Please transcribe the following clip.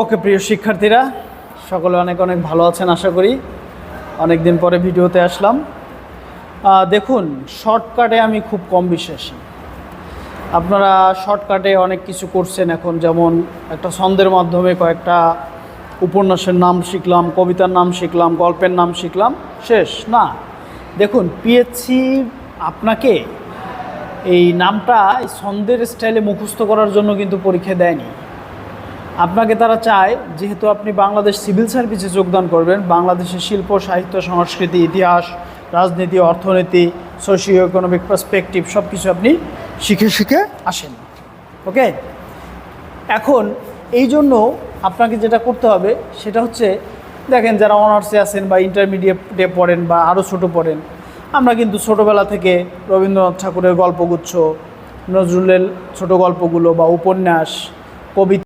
ওকে প্রিয় শিক্ষার্থীরা, সকলে অনেক অনেক ভালো আছেন আশা করি। অনেক দিন পরে ভিডিওতে আসলাম। দেখুন, শর্টকাটে আমি খুব কম বিশ্বাসী। আপনারা শর্টকাটে অনেক কিছু করছেন এখন, যেমন একটা ছন্দের মাধ্যমে কয়েকটা উপন্যাসের নাম শিখলাম, কবিতার নাম শিখলাম, গল্পের নাম শিখলাম, শেষ না। দেখুন, পিএসসি আপনাকে এই নামটা এই ছন্দের স্টাইলে মুখস্থ করার জন্য কিন্তু পরীক্ষা দেয়নি। আপনাকে তারা চায়, যেহেতু আপনি বাংলাদেশ সিভিল সার্ভিসে যোগদান করবেন, বাংলাদেশের শিল্প, সাহিত্য, সংস্কৃতি, ইতিহাস, রাজনীতি, অর্থনীতি, সোশিও ইকোনমিক পার্সপেক্টিভ সব কিছু আপনি শিখে শিখে আসেন। ওকে, এখন এই জন্য আপনাকে যেটা করতে হবে সেটা হচ্ছে, দেখেন যারা অনার্সে আছেন বা ইন্টারমিডিয়েটে পড়েন বা আরও ছোটো পড়েন, আমরা কিন্তু ছোটোবেলা থেকে রবীন্দ্রনাথ ঠাকুরের গল্পগুচ্ছ, নজরুলের ছোটো গল্পগুলো বা উপন্যাস, কবিতা